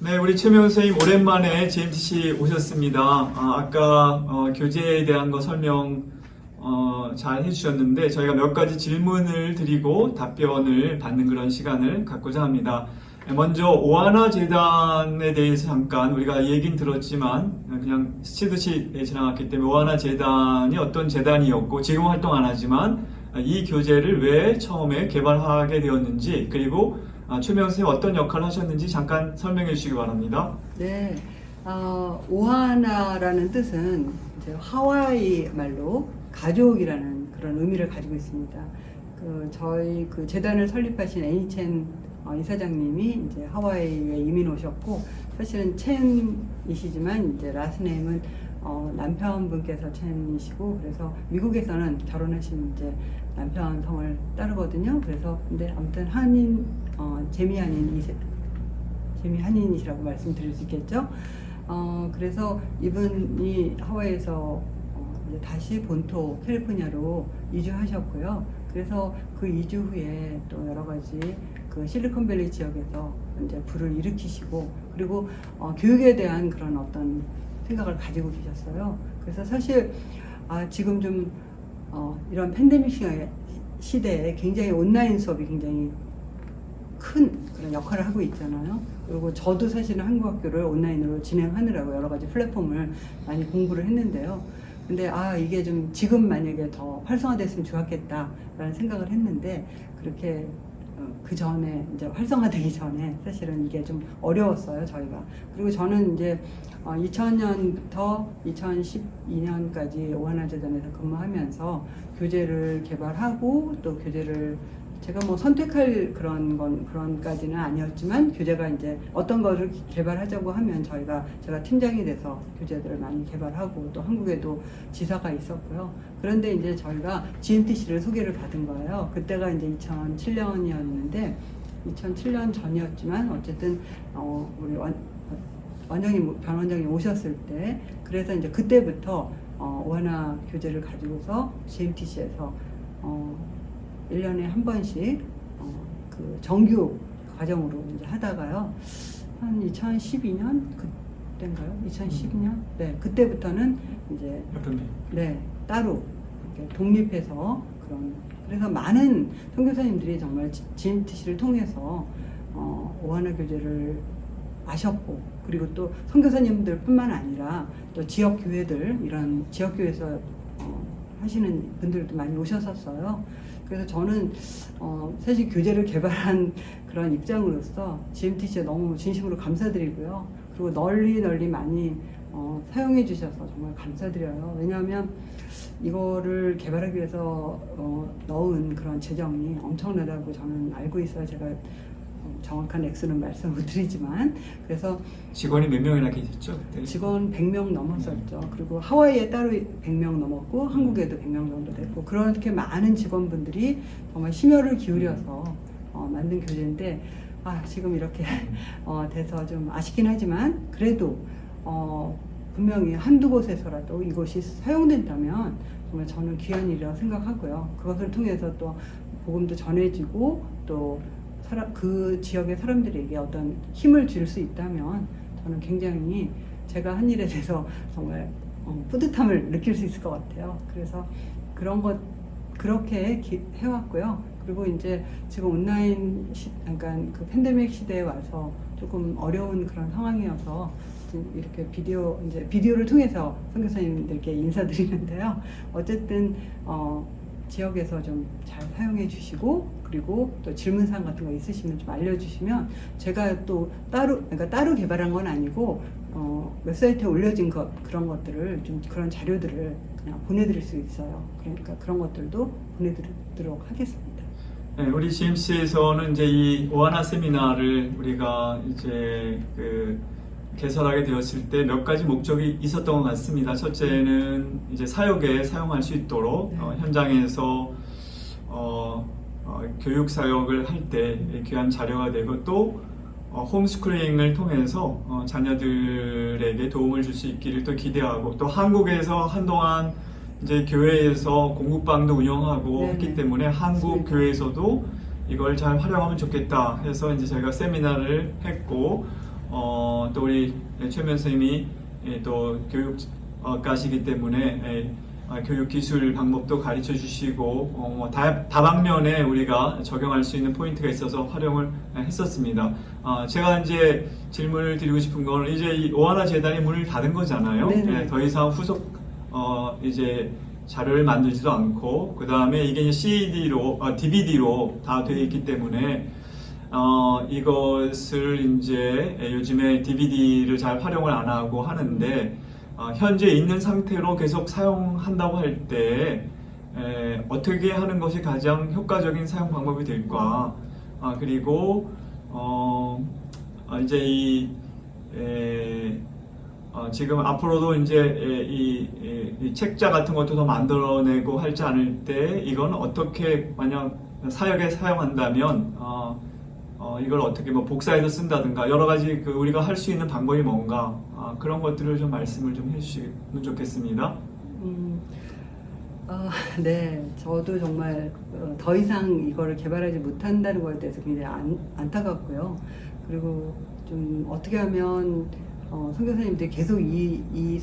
네, 우리 최명수 선생님 오랜만에 GMTC 오셨습니다. 아까 교재에 대한 거 설명 잘 해주셨는데 저희가 몇 가지 질문을 드리고 답변을 받는 그런 시간을 갖고자 합니다. 먼저 오하나 재단에 대해서 잠깐 우리가 얘긴 들었지만 그냥 스치듯이 지나갔기 때문에 오하나 재단이 어떤 재단이었고 지금 활동 안 하지만 이 교재를 왜 처음에 개발하게 되었는지 그리고 최명수 선생님 어떤 역할을 하셨는지 잠깐 설명해 주시기 바랍니다. 네, 오하나라는 뜻은 이제 하와이 말로 가족이라는 그런 의미를 가지고 있습니다. 저희 재단을 설립하신 애니첸 이사장님이 이제 하와이에 이민 오셨고, 사실은 첸이시지만 이제 라스네임은 남편분께서 첸이시고, 그래서 미국에서는 결혼하신 이제 남편 성을 따르거든요. 그래서 근데 아무튼 재미 한인이시라고 말씀드릴 수 있겠죠. 그래서 이분이 하와이에서 이제 다시 본토 캘리포니아로 이주하셨고요. 그래서 그 이주 후에 또 여러 가지 그 실리콘밸리 지역에서 이제 불을 일으키시고, 그리고 교육에 대한 그런 어떤 생각을 가지고 계셨어요. 그래서 사실 지금 좀 이런 팬데믹 시대에 굉장히 온라인 수업이 굉장히 큰 그런 역할을 하고 있잖아요. 그리고 저도 사실은 한국 학교를 온라인으로 진행하느라고 여러 가지 플랫폼을 많이 공부를 했는데요. 근데 이게 좀 지금 만약에 더 활성화됐으면 좋았겠다라는 생각을 했는데, 그렇게 그 전에 이제 활성화되기 전에 사실은 이게 좀 어려웠어요, 저희가. 그리고 저는 이제 2000년부터 2012년까지 오하나 재단에서 근무하면서 교재를 개발하고, 또 교재를 제가 뭐 선택할 그런까지는 아니었지만, 교재가 이제 어떤 거를 개발하자고 하면 제가 팀장이 돼서 교재들을 많이 개발하고, 또 한국에도 지사가 있었고요. 그런데 이제 저희가 GMTC를 소개를 받은 거예요. 그때가 이제 2007년이었는데 2007년 전이었지만 어쨌든 우리 변원장님 오셨을 때, 그래서 이제 그때부터 오하나 교재를 가지고서 GMTC에서 1년에 한 번씩 그 정규 과정으로 이제 하다가요. 한 2012년 그때인가요? 2012년? 네, 그때부터는 이제 따로 이렇게 독립해서 그래서 많은 선교사님들이 정말 GMTC를 통해서 오하나 교재를 아셨고, 그리고 또 선교사님들뿐만 아니라 또 지역 교회들, 이런 지역 교회에서 하시는 분들도 많이 오셨었어요. 그래서 저는 사실 교재를 개발한 그런 입장으로서 GMTC에 너무 진심으로 감사드리고요. 그리고 널리 많이 사용해 주셔서 정말 감사드려요. 왜냐하면 이거를 개발하기 위해서 넣은 그런 재정이 엄청나다고 저는 알고 있어요. 제가 정확한 액수는 말씀 못 드리지만, 그래서 직원이 몇 명이나 계셨죠? 그때? 직원 100명 넘었었죠. 그리고 하와이에 따로 100명 넘었고, 한국에도 100명 정도 됐고, 그렇게 많은 직원분들이 정말 심혈을 기울여서 만든 교재인데, 지금 이렇게 돼서 좀 아쉽긴 하지만, 그래도 분명히 한두 곳에서라도 이것이 사용된다면 정말 저는 귀한 일이라고 생각하고요. 그것을 통해서 또 복음도 전해지고, 또 그 지역의 사람들에게 어떤 힘을 줄 수 있다면 저는 굉장히 제가 한 일에 대해서 정말 뿌듯함을 느낄 수 있을 것 같아요. 그래서 그렇게 해왔고요. 그리고 이제 지금 온라인 그러니까 그 팬데믹 시대에 와서 조금 어려운 그런 상황이어서 이렇게 비디오를 통해서 선교사님들께 인사드리는데요. 어쨌든 지역에서 좀 잘 사용해 주시고, 그리고 또 질문사항 같은 거 있으시면 좀 알려주시면 제가 또 따로 개발한 건 아니고 웹사이트에 올려진 그런 것들을 좀 그런 자료들을 그냥 보내드릴 수 있어요. 그러니까 그런 것들도 보내드리도록 하겠습니다. 네, 우리 GMC에서는 이제 이 오하나 세미나를 우리가 이제 개설하게 되었을 때 몇 가지 목적이 있었던 것 같습니다. 첫째는 이제 사역에 사용할 수 있도록 현장에서 교육 사역을 할 때 귀한 자료가 되고, 또 홈스쿨링을 통해서 자녀들에게 도움을 줄 수 있기를 또 기대하고, 또 한국에서 한동안 이제 교회에서 공부방도 운영하고 했기 때문에 한국 교회에서도 이걸 잘 활용하면 좋겠다 해서 이제 저희가 세미나를 했고, 또 우리 최면 선생님이 또 교육가시기 때문에 교육 기술 방법도 가르쳐 주시고 다방면에 우리가 적용할 수 있는 포인트가 있어서 활용을 했었습니다. 제가 이제 질문을 드리고 싶은 건 이제 이 오하나 재단이 문을 닫은 거잖아요. 네네. 더 이상 후속 이제 자료를 만들지도 않고 그 다음에 이게 이제 CD로 DVD로 다 되어 있기 때문에 이것을 이제 요즘에 DVD를 잘 활용을 안 하고 하는데 현재 있는 상태로 계속 사용한다고 할 때 어떻게 하는 것이 가장 효과적인 사용 방법이 될까? 그리고 이제 지금 앞으로도 이제 이 책자 같은 것도 더 만들어내고 할지 않을 때 이건 어떻게 만약 사역에 사용한다면 이걸 어떻게 뭐 복사해서 쓴다든가 여러 가지 우리가 할 수 있는 방법이 뭔가 그런 것들을 좀 말씀을 좀 해주시면 좋겠습니다. 네, 저도 정말 더 이상 이거를 개발하지 못한다는 것에 대해서 굉장히 안타깝고요. 그리고 좀 어떻게 하면 선교사님들이 계속 이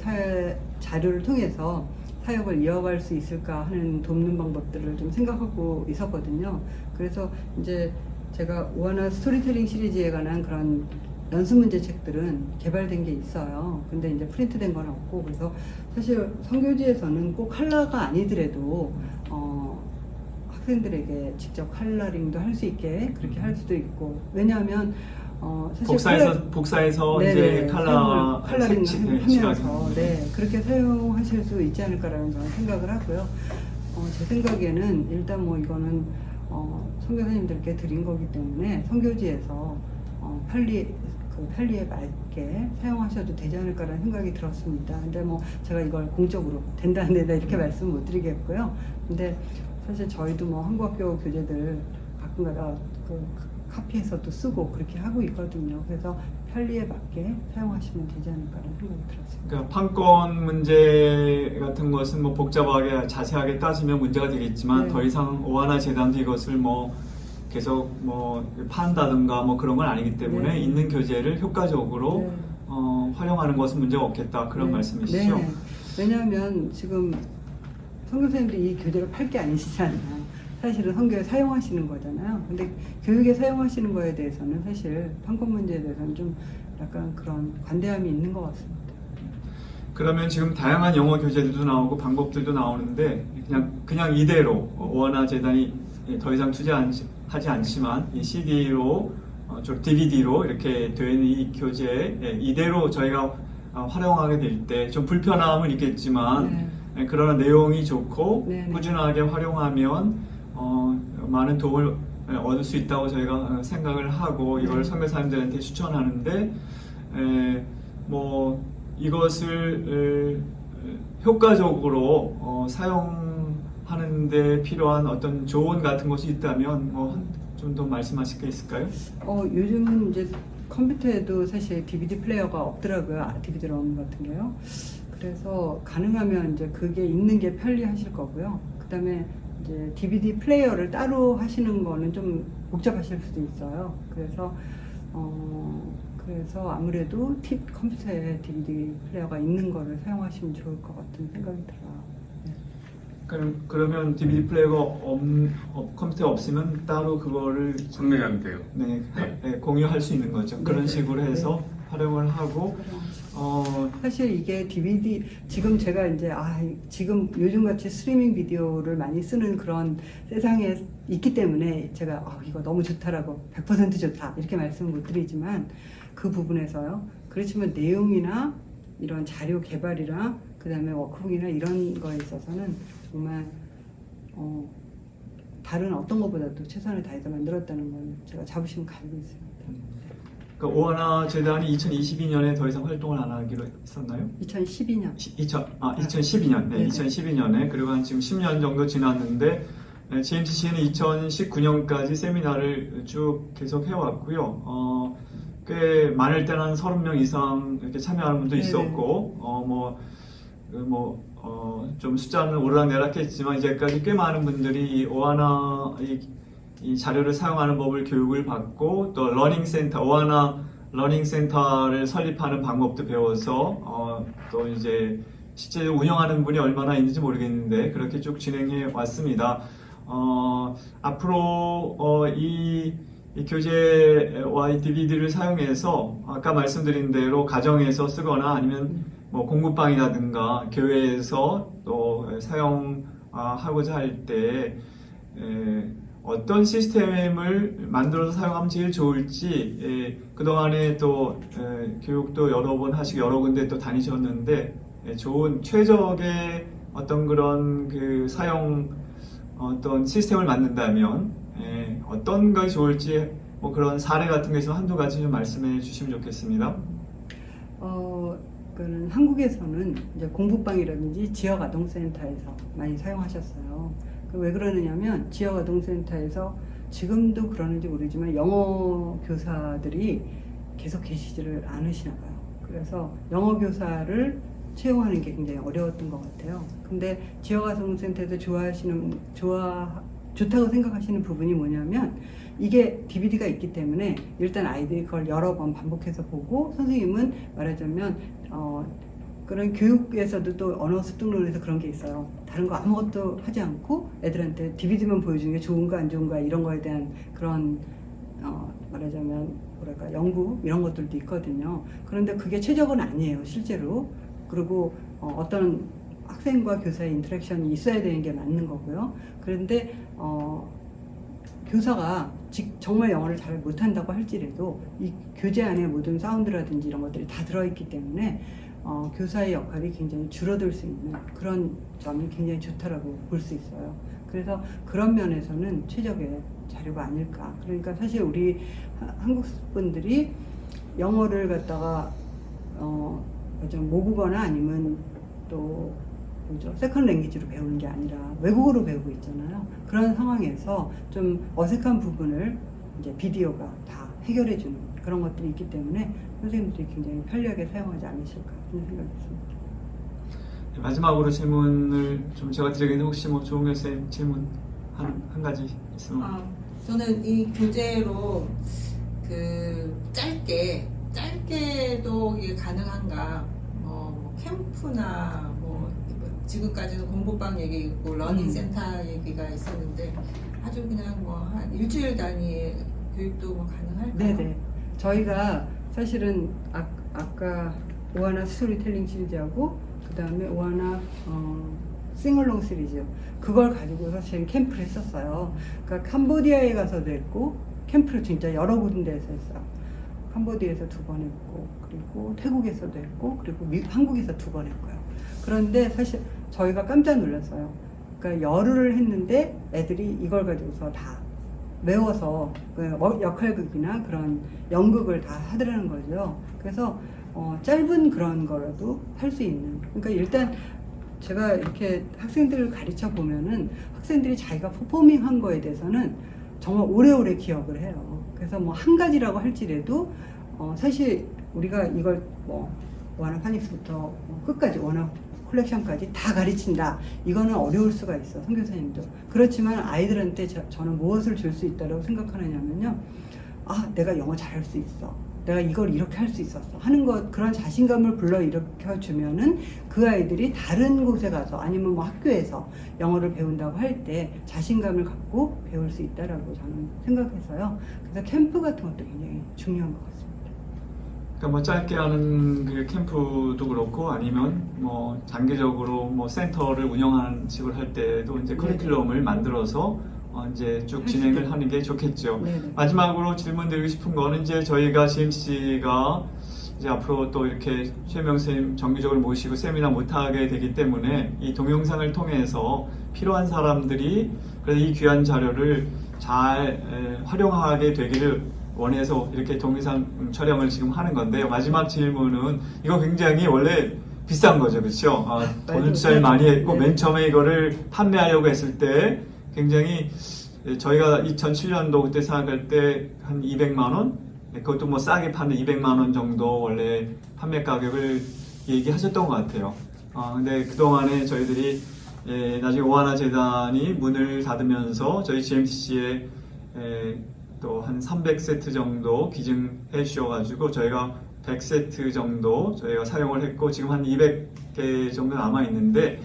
자료를 통해서 사역을 이어갈 수 있을까 하는 돕는 방법들을 좀 생각하고 있었거든요. 그래서 이제 제가 오하나 스토리텔링 시리즈에 관한 그런 연습 문제 책들은 개발된 게 있어요. 근데 이제 프린트된 건 없고, 그래서 사실 선교지에서는 꼭 컬러가 아니더라도 학생들에게 직접 컬러링도 할 수 있게 그렇게 할 수도 있고, 왜냐하면 사실 복사해서 네네, 이제 컬러링 색칠하면서 네, 그렇게 사용하실 수 있지 않을까라는 저는 생각을 하고요. 제 생각에는 일단 뭐 이거는 선교사님들께 드린 거기 때문에 선교지에서 편리에 맞게 사용하셔도 되지 않을까라는 생각이 들었습니다. 근데 뭐 제가 이걸 공적으로 된다는 데다 이렇게 말씀 못 드리겠고요. 근데 사실 저희도 뭐 한국학교 교재들 가끔가다 카피해서 또 쓰고 그렇게 하고 있거든요. 그래서 편리에 맞게 사용하시면 되지 않을까라는 생각이 들었습니다. 그러니까 판권 문제 같은 것은 뭐 복잡하게 자세하게 따지면 문제가 되겠지만 네. 더 이상 오하나 재단도 이것을 뭐 계속 뭐 판다든가 뭐 그런 건 아니기 때문에 네. 있는 교재를 효과적으로 네. 활용하는 것은 문제가 없겠다 그런 네. 말씀이시죠? 네. 왜냐하면 지금 선교사님들이 이 교재를 팔 게 아니시잖아요. 사실은 선교에 사용하시는 거잖아요. 근데 교육에 사용하시는 거에 대해서는 사실 판권 문제에 대해서는 좀 약간 그런 관대함이 있는 것 같습니다. 그러면 지금 다양한 영어 교재들도 나오고 방법들도 나오는데 그냥 이대로 오하나 재단이 더 이상 투자하지 않지만 이 CD로 DVD로 이렇게 된 이 교재 이대로 저희가 활용하게 될 때 좀 불편함은 있겠지만 그러나 내용이 좋고 네. 꾸준하게 활용하면 많은 도움을 얻을 수 있다고 저희가 생각을 하고 이걸 선교사님들한테 추천하는데 뭐 이것을 효과적으로 사용하는데 필요한 어떤 조언 같은 것이 있다면 좀 더 말씀하실 게 있을까요? 요즘은 이제 컴퓨터에도 사실 DVD 플레이어가 없더라고요. DVD-ROM 같은 게요. 그래서 가능하면 이제 그게 있는 게 편리하실 거고요. 그다음에 이제 DVD 플레이어를 따로 하시는 거는 좀 복잡하실 수도 있어요. 그래서 아무래도 컴퓨터에 DVD 플레이어가 있는 거를 사용하시면 좋을 것 같은 생각이 들어요. 그러면 DVD 플레이어가 컴퓨터에 없으면 따로 그거를 판매하면 돼요. 공유할 수 있는 거죠. 그런 식으로 해서 활용을 하고 사실 이게 DVD 지금 제가 이제 지금 요즘같이 스트리밍 비디오를 많이 쓰는 그런 세상에 있기 때문에 제가 이거 너무 좋다라고 100% 좋다 이렇게 말씀 못 드리지만 그 부분에서요. 그렇지만 내용이나 이런 자료 개발이나 그 다음에 워크북이나 이런 거에 있어서는 정말 다른 어떤 것보다도 최선을 다해서 만들었다는 걸 제가 자부심 가지고 있습니다. 그러니까 오하나 재단이 2022년에 더 이상 활동을 안 하기로 했었나요? 2012년. 2012년. 네, 네네. 2012년에 그리고 한 지금 10년 정도 지났는데 JMCC는 2019년까지 세미나를 쭉 계속 해왔고요. 꽤 많을 때는 한 30명 이상 이렇게 참여하는 분도 네네. 있었고 좀 숫자는 오르락내락했지만 이제까지 꽤 많은 분들이 이 오하나 이 자료를 사용하는 법을 교육을 받고 또 러닝 센터 오하나 러닝 센터를 설립하는 방법도 배워서 또 이제 실제 운영하는 분이 얼마나 있는지 모르겠는데 그렇게 쭉 진행해 왔습니다. 앞으로 이 교재와 이 DVD를 사용해서 아까 말씀드린 대로 가정에서 쓰거나 아니면 뭐 공부방이라든가 교회에서 또 사용하고자 할 때 어떤 시스템을 만들어서 사용하면 제일 좋을지 그동안에 또 교육도 여러 번 하시고 여러 군데 또 다니셨는데 좋은 최적의 어떤 그런 그 사용 어떤 시스템을 만든다면 어떤 것이 좋을지 뭐 그런 사례 같은 게 있으면 한두 가지 좀 말씀해 주시면 좋겠습니다. 그는 한국에서는 이제 공부방이라든지 지역 아동센터에서 많이 사용하셨어요. 왜 그러느냐면 지역 아동센터에서 지금도 그러는지 모르지만 영어 교사들이 계속 계시지를 않으시나 봐요. 그래서 영어 교사를 채용하는 게 굉장히 어려웠던 것 같아요. 근데 지역 아동센터에서 좋다고 생각하시는 부분이 뭐냐면 이게 DVD가 있기 때문에 일단 아이들이 그걸 여러 번 반복해서 보고 선생님은 말하자면 그런 교육에서도 또 언어 습득론에서 그런 게 있어요. 다른 거 아무것도 하지 않고 애들한테 DVD만 보여주는 게 좋은가 안 좋은가 이런 거에 대한 그런 말하자면 뭐랄까 연구 이런 것들도 있거든요. 그런데 그게 최적은 아니에요, 실제로. 그리고 어떤 학생과 교사의 인터랙션이 있어야 되는 게 맞는 거고요. 그런데 교사가 정말 영어를 잘 못한다고 할지라도 이 교재 안에 모든 사운드라든지 이런 것들이 다 들어있기 때문에 교사의 역할이 굉장히 줄어들 수 있는 그런 점이 굉장히 좋다라고 볼 수 있어요. 그래서 그런 면에서는 최적의 자료가 아닐까. 그러니까 사실 우리 한국 분들이 영어를 갖다가 좀 모국어나 아니면 또 뭐죠? 세컨 랭귀지로 배우는 게 아니라 외국어로 배우고 있잖아요. 그런 상황에서 좀 어색한 부분을 이제 비디오가 다 해결해주는 그런 것들이 있기 때문에 선생님들이 굉장히 편리하게 사용하지 않으실까 하는 생각이 듭니다. 마지막으로 질문을 좀 제가 드리겠는데 혹시 뭐 조은결 선생님 질문 한 가지 있으면 저는 이 교재로 그 짧게도 이게 가능한가 캠프나 지금까지는 공부방 얘기 있고 러닝센터 얘기가 있었는데 아주 그냥 한 일주일 단위의 교육도 가능할까요? 네네. 저희가 사실은 아까 오하나 스토리텔링 시리즈하고 그 다음에 오하나 싱얼롱 시리즈 그걸 가지고서 저희 캠프를 했었어요. 그러니까 캄보디아에 가서도 했고 캠프를 진짜 여러 군데에서 했어요. 캄보디아에서 2번 했고 그리고 태국에서도 했고 그리고 한국에서 2번 했고요. 그런데 사실 저희가 깜짝 놀랐어요. 그러니까 열흘을 했는데 애들이 이걸 가지고서 다 외워서 역할극이나 그런 연극을 다 하더라는 거죠. 그래서 짧은 그런 거라도 할 수 있는. 그러니까 일단 제가 이렇게 학생들을 가르쳐 보면은 학생들이 자기가 퍼포밍한 거에 대해서는 정말 오래오래 기억을 해요. 그래서 한 가지라고 할지라도 사실 우리가 이걸 원어 파닉스부터 끝까지 원어 컬렉션까지 다 가르친다. 이거는 어려울 수가 있어, 선교사님도. 그렇지만 아이들한테 저는 무엇을 줄 수 있다고 생각하느냐면요. 내가 영어 잘할 수 있어. 내가 이걸 이렇게 할 수 있었어. 하는 것, 그런 자신감을 불러일으켜 주면은 그 아이들이 다른 곳에 가서 아니면 학교에서 영어를 배운다고 할 때 자신감을 갖고 배울 수 있다라고 저는 생각해서요. 그래서 캠프 같은 것도 굉장히 중요한 것 같습니다. 그러니까 짧게 하는 그 캠프도 그렇고 아니면 장기적으로 센터를 운영하는 식으로 할 때도 이제 커리큘럼을 만들어서 이제 쭉 진행을 하는 게 좋겠죠. 네네. 마지막으로 질문드리고 싶은 거는 이제 저희가 GMC가 이제 앞으로 또 이렇게 최명 선생님 정기적으로 모시고 세미나 못하게 되기 때문에 이 동영상을 통해서 필요한 사람들이 그래서 이 귀한 자료를 잘 활용하게 되기를 원해서 이렇게 동영상 촬영을 지금 하는 건데요. 마지막 질문은 이거 굉장히 원래 비싼 거죠, 그렇죠? 돈을 투자를 많이 했고 맨 처음에 이거를 판매하려고 했을 때 굉장히 저희가 2007년도 그때 생각할 때 한 200만 원, 그것도 싸게 파는 200만 원 정도 원래 판매 가격을 얘기하셨던 것 같아요. 근데 그 동안에 저희들이 나중에 오하나 재단이 문을 닫으면서 저희 GMTC의 또 한 300세트 정도 기증해 주셔가지고 저희가 100세트 정도 저희가 사용을 했고 지금 한 200개 정도 남아 있는데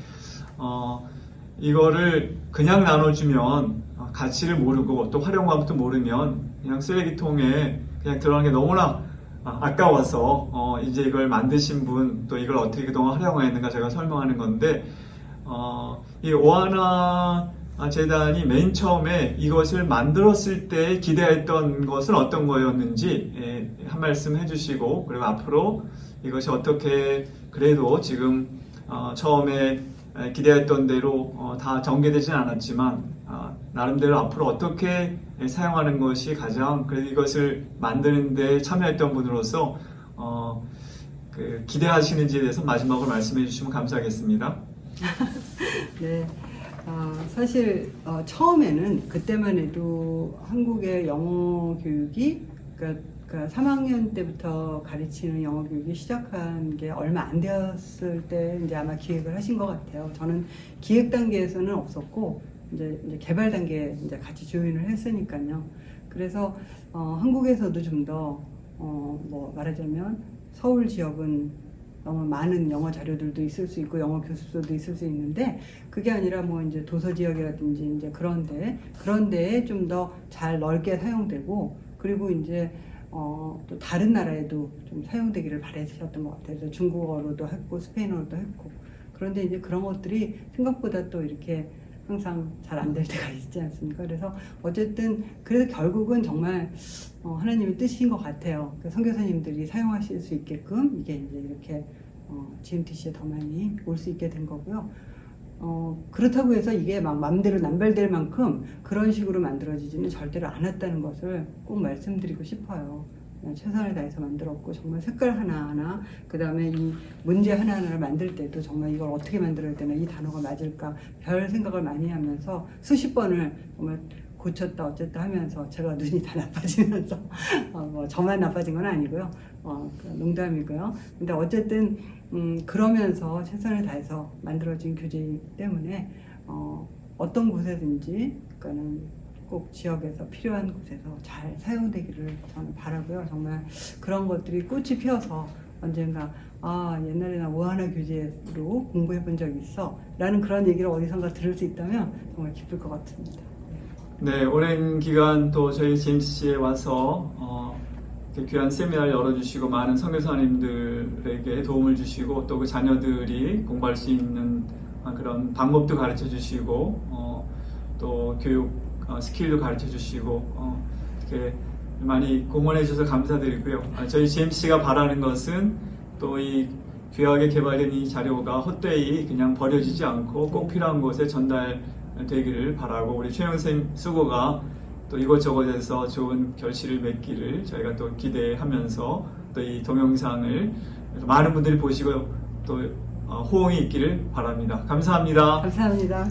이거를 그냥 나눠주면 가치를 모르고 또 활용법도 모르면 그냥 쓰레기통에 그냥 들어가는 게 너무나 아까워서 이제 이걸 만드신 분 또 이걸 어떻게 그동안 활용했는가 제가 설명하는 건데 이 오하나 재단이 맨 처음에 이것을 만들었을 때 기대했던 것은 어떤 거였는지 한 말씀 해주시고 그리고 앞으로 이것이 어떻게 그래도 지금 처음에 기대했던 대로 다 전개되진 않았지만 나름대로 앞으로 어떻게 사용하는 것이 가장 그래도 이것을 만드는 데 참여했던 분으로서 기대하시는지에 대해서 마지막으로 말씀해 주시면 감사하겠습니다. 네. 사실 처음에는 그때만 해도 한국의 영어 교육이 그러니까 3학년 때부터 가르치는 영어 교육이 시작한 게 얼마 안 되었을 때 이제 아마 기획을 하신 것 같아요. 저는 기획 단계에서는 없었고 이제 개발 단계에 이제 같이 조인을 했으니까요. 그래서 한국에서도 좀 더 뭐 말하자면 서울 지역은 너무 많은 영어 자료들도 있을 수 있고 영어 교습소도 있을 수 있는데 그게 아니라 뭐 이제 도서 지역이라든지 이제 그런 데에 좀 더 잘 넓게 사용되고 그리고 이제 또 다른 나라에도 좀 사용되기를 바라셨던 것 같아요. 그래서 중국어로도 했고 스페인어로도 했고 그런데 이제 그런 것들이 생각보다 또 이렇게 항상 잘 안 될 때가 있지 않습니까? 그래서 어쨌든 그래서 결국은 정말 하나님의 뜻인 것 같아요. 그러니까 선교사님들이 사용하실 수 있게끔 이게 이제 이렇게 GMTC에 더 많이 올 수 있게 된 거고요. 그렇다고 해서 이게 막 마음대로 남발될 만큼 그런 식으로 만들어지지는 절대로 않았다는 것을 꼭 말씀드리고 싶어요. 그냥 최선을 다해서 만들었고 정말 색깔 하나하나 그 다음에 이 문제 하나하나를 만들 때도 정말 이걸 어떻게 만들어야 되나 이 단어가 맞을까 별 생각을 많이 하면서 수십 번을 정말 고쳤다 어쨌다 하면서 제가 눈이 다 나빠지면서 뭐 저만 나빠진 건 아니고요. 농담이고요. 근데 어쨌든 그러면서 최선을 다해서 만들어진 교재이기 때문에 어떤 곳에든지 그러니까는 꼭 지역에서 필요한 곳에서 잘 사용되기를 저는 바라고요. 정말 그런 것들이 꽃이 피어서 언젠가 옛날에 나 오하나 교재로 공부해 본 적이 있어 라는 그런 얘기를 어디선가 들을 수 있다면 정말 기쁠 것 같습니다. 네, 오랜 기간 또 저희 GMTC에 와서 귀한 세미나를 열어주시고 많은 선교사님들에게 도움을 주시고 또 그 자녀들이 공부할 수 있는 그런 방법도 가르쳐 주시고 또 교육 스킬도 가르쳐 주시고 이렇게 많이 공헌해 주셔서 감사드리고요. 저희 GMTC가 바라는 것은 또 이 귀하게 개발된 이 자료가 헛되이 그냥 버려지지 않고 꼭 필요한 곳에 전달되기를 바라고 우리 최영 선생님 수고가 또 이것저것에서 좋은 결실을 맺기를 저희가 또 기대하면서 또 이 동영상을 많은 분들이 보시고 또 호응이 있기를 바랍니다. 감사합니다. 감사합니다.